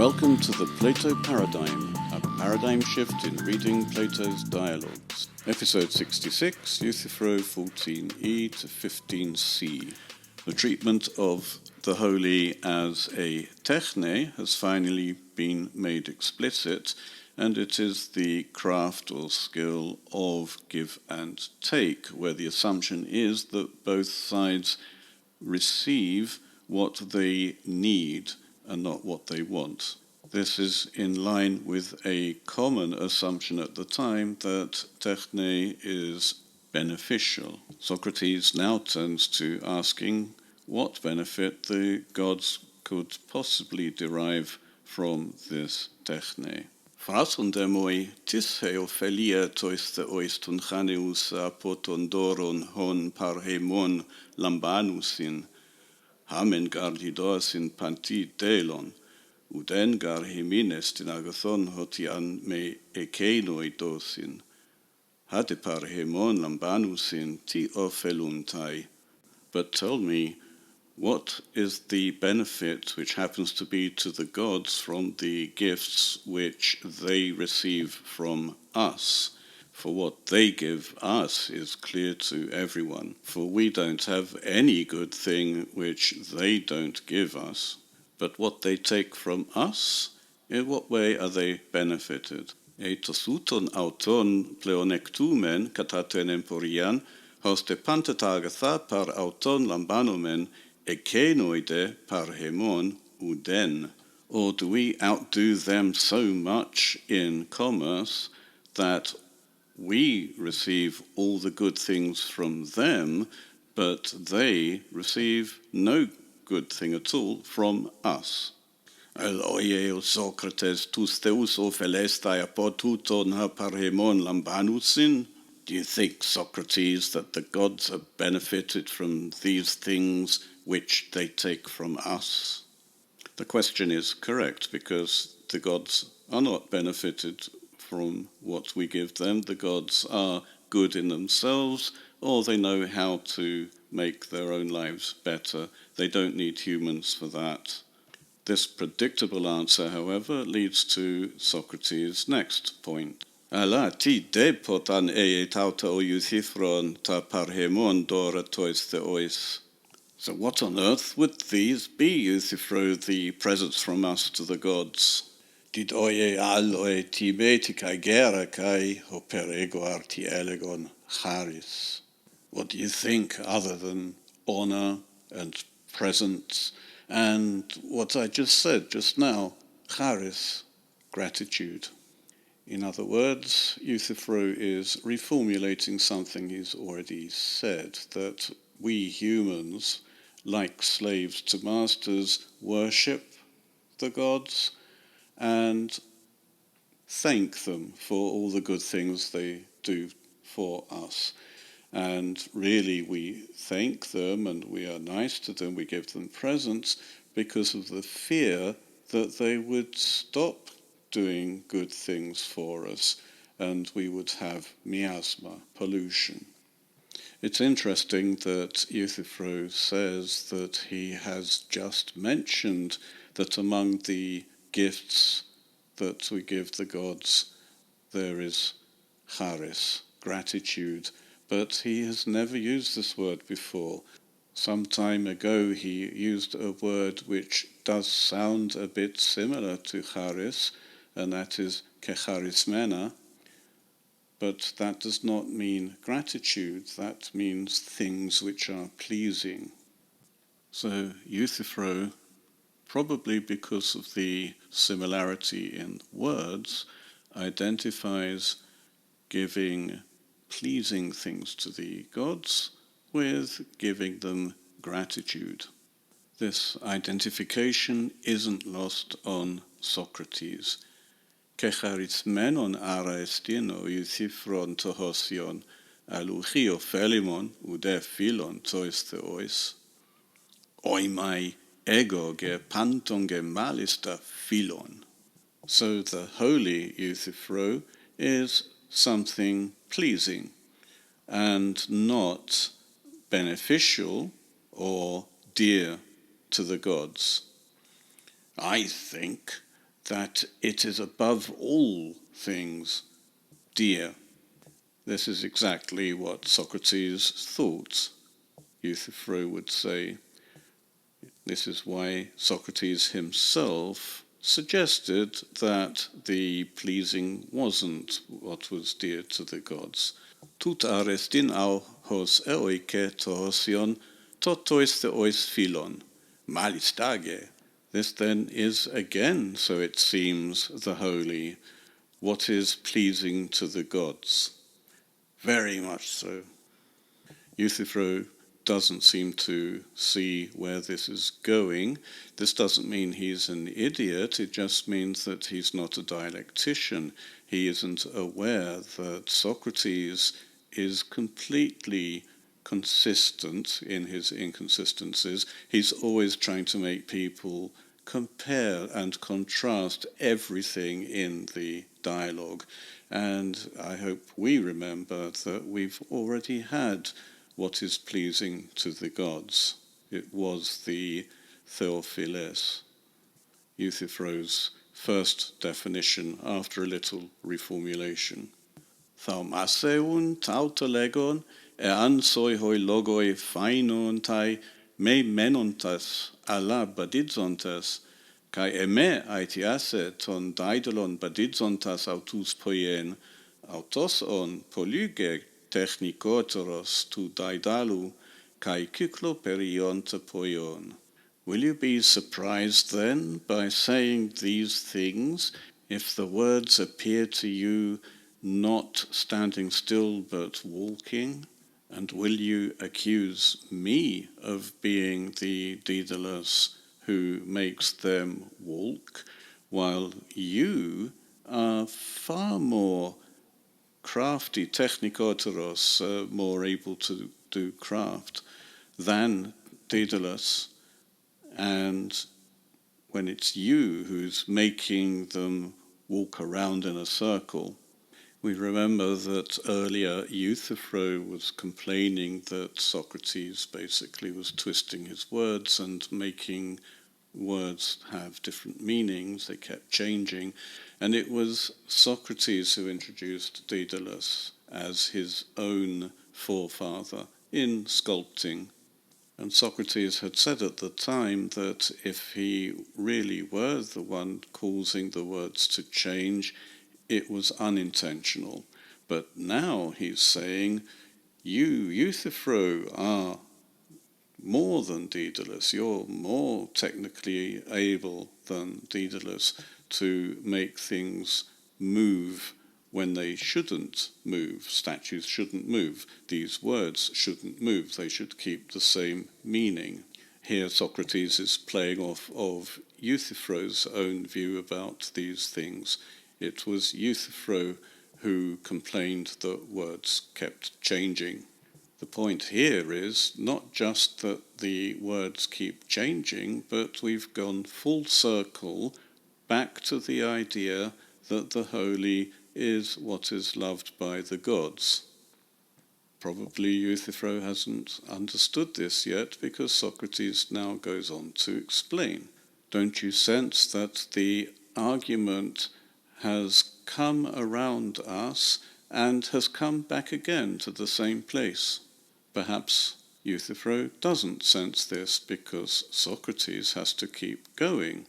Welcome to the Plato Paradigm, a paradigm shift in reading Plato's dialogues. Episode 66, Euthyphro 14e to 15c. The treatment of the holy as a techne has finally been made explicit, and it is the craft or skill of give and take, where the assumption is that both sides receive what they need and not what they want. This is in line with a common assumption at the time that techne is beneficial. Socrates now turns to asking what benefit the gods could possibly derive from this techne. Frasundemoi tis theophilia tois theois ton chaneus apoton doron hon parhemon lambanusin hamen gardidosin panti delon, uden gar hemines tin agathon hotian me ekenoi dosin. Hade parhemon lambanusin ti opheluntai. But tell me, what is the benefit which happens to be to the gods from the gifts which they receive from us? For what they give us is clear to everyone, for we don't have any good thing which they don't give us. But what they take from us, in what way are they benefited? Eitosouton auton pleonectumen kataten emporian, hoste pantatagtha par auton lambanomen ekenoide parhemon uden. Or do we outdo them so much in commerce that we receive all the good things from them, but they receive no good thing at all from us? Eloie Socrates, tus theus ophelestai apotuton ha parhemon lambanusin? Do you think, Socrates, that the gods are benefited from these things which they take from us? The question is correct, because the gods are not benefited from what we give them. The gods are good in themselves, or they know how to make their own lives better. They don't need humans for that. This predictable answer, however, leads to Socrates' next point. Ala ti de potan tauta o Euthyphron ta parhemon dora tois theois. So what on earth would these be, Euthyphro, the presents from us to the gods? Did oie alloe tibetica gera kai operego arti elegon CHARIS. What do you think other than honor and presents and what I just said just now, CHARIS, gratitude? In other words, Euthyphro is reformulating something he's already said, that we humans, like slaves to masters, worship the gods and thank them for all the good things they do for us. And really we thank them and we are nice to them, we give them presents because of the fear that they would stop doing good things for us and we would have miasma, pollution. It's interesting that Euthyphro says that he has just mentioned that among the gifts that we give the gods there is CHARIS, gratitude, but he has never used this word before. Some time ago he used a word which does sound a bit similar to CHARIS, and that is keCHARISmena, but that does not mean gratitude, that means things which are pleasing. So Euthyphro, probably because of the similarity in words, identifies giving pleasing things to the gods with giving them gratitude. This identification isn't lost on Socrates. keCHARISmenon ara estino Euthyphron tohosion aluchio phelimon ude philon tois theois. Oimai ego ge panton ge malista philon. So the holy Euthyphro is something pleasing and not beneficial or dear to the gods. I think that it is above all things dear. This is exactly what Socrates thought, Euthyphro would say. This is why Socrates himself suggested that the pleasing wasn't what was dear to the gods. Tout arestin au hos eoike tohosion, totois theois philon, malistage. This then is again, so it seems, the holy, what is pleasing to the gods. Very much so. Euthyphro doesn't seem to see where this is going. This doesn't mean he's an idiot, it just means that he's not a dialectician. He isn't aware that Socrates is completely consistent in his inconsistencies. He's always trying to make people compare and contrast everything in the dialogue. And I hope we remember that we've already had what is pleasing to the gods. It was the theophiles, Euthyphro's first definition after a little reformulation. Thaumaseun tautalegon ansoi hoi logoi phainon tai me menontas alla badidzontas, kai eme aitiase ton daidalon badidzontas autus poien, autos on polyge technikoteros tu daidalu, kai kyklo perionta poion. Will you be surprised then by saying these things if the words appear to you not standing still but walking? And will you accuse me of being the Daedalus who makes them walk, while you are far more crafty, technikoteros, more able to do craft than Daedalus, and when it's you who's making them walk around in a circle? We remember that earlier Euthyphro was complaining that Socrates basically was twisting his words and making words have different meanings. They kept changing. And it was Socrates who introduced Daedalus as his own forefather in sculpting. And Socrates had said at the time that if he really were the one causing the words to change, it was unintentional. But now he's saying, you, Euthyphro, are more than Daedalus. You're more technically able than Daedalus to make things move when they shouldn't move. Statues shouldn't move. These words shouldn't move. They should keep the same meaning. Here Socrates is playing off of Euthyphro's own view about these things. It was Euthyphro who complained that words kept changing. The point here is not just that the words keep changing, but we've gone full circle back to the idea that the holy is what is loved by the gods. Probably Euthyphro hasn't understood this yet, because Socrates now goes on to explain. Don't you sense that the argument has come around us and has come back again to the same place? Perhaps Euthyphro doesn't sense this because Socrates has to keep going.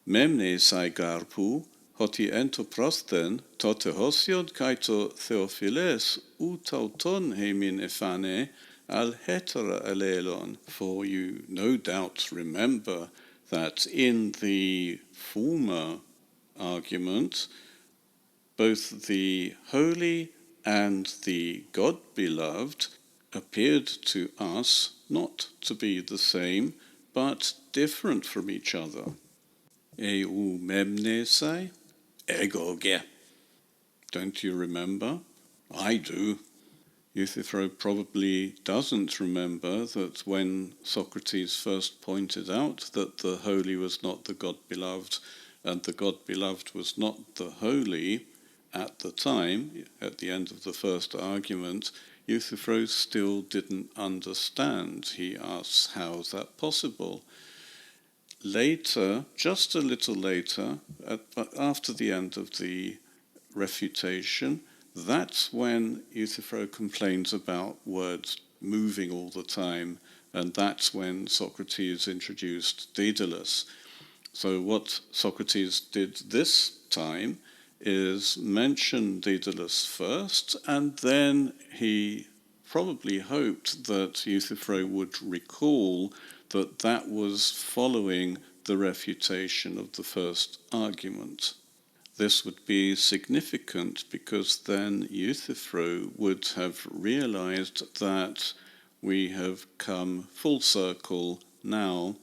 Memne sai garpu, hoti ento prosten, tote hosiod kaito theophiles, utauton hemin ephane, al hetera elelon. For you no doubt remember that in the former argument, both the holy and the God-beloved appeared to us not to be the same, but different from each other. Eu memnesai, ego ge. Don't you remember? I do. Euthyphro probably doesn't remember that when Socrates first pointed out that the holy was not the God-beloved and the God-beloved was not the holy, at the time, at the end of the first argument, Euthyphro still didn't understand. He asks, how's that possible? later, just a little later, after the end of the refutation, that's when Euthyphro complains about words moving all the time, and that's when Socrates introduced Daedalus. So what Socrates did this time is mention Daedalus first, and then he probably hoped that Euthyphro would recall that that was following the refutation of the first argument. This would be significant because then Euthyphro would have realized that we have come full circle now,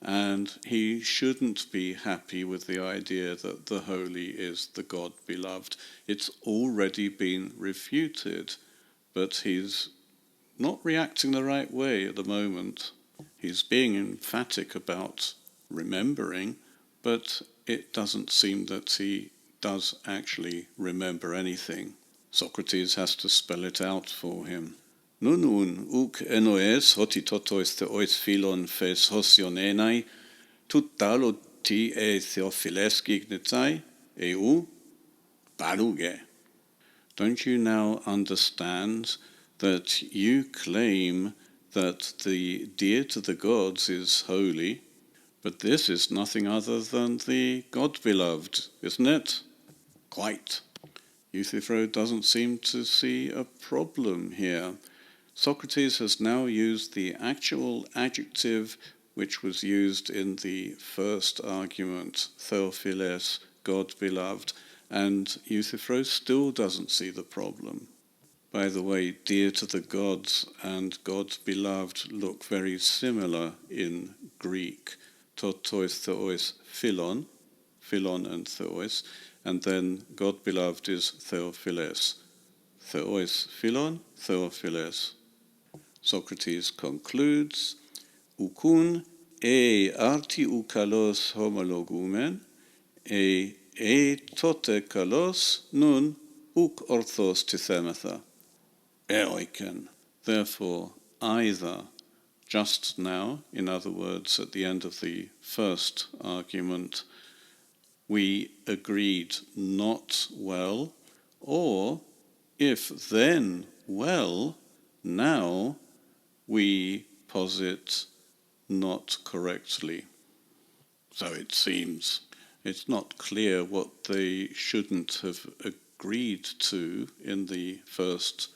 and he shouldn't be happy with the idea that the holy is the God beloved. It's already been refuted, but he's not reacting the right way at the moment. He's being emphatic about remembering, but it doesn't seem that he does actually remember anything. Socrates has to spell it out for him. Nunun uk enoes hotitotois theois philon phes hosionenai, tut talo ti theophiles gignetai, eu paruge. Don't you now understand that you claim that the dear to the gods is holy, but this is nothing other than the God-beloved, isn't it? Quite. Euthyphro doesn't seem to see a problem here. Socrates has now used the actual adjective which was used in the first argument, theophiles, God-beloved, and Euthyphro still doesn't see the problem. By the way, dear to the gods and God-beloved look very similar in Greek. Totois, theois, philon and theois, and then God-beloved is theophiles. Theois, philon, theophiles. Socrates concludes, ukun arti kalos homologumen, tote kalos nun uk orthos tithemetha. Eoiken. Therefore, either just now, in other words, at the end of the first argument, we agreed not well, or if then well, now we posit not correctly. So it seems it's not clear what they shouldn't have agreed to in the first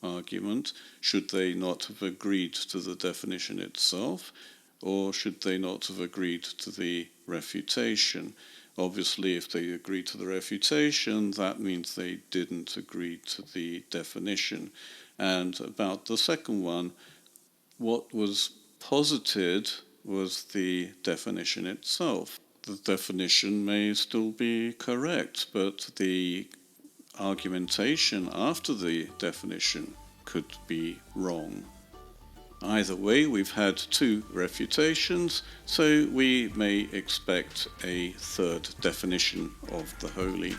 argument. Should they not have agreed to the definition itself, or should they not have agreed to the refutation? Obviously, if they agreed to the refutation, that means they didn't agree to the definition. And about the second one, what was posited was the definition itself. The definition may still be correct, but the argumentation after the definition could be wrong. Either way, we've had two refutations, so we may expect a third definition of the holy.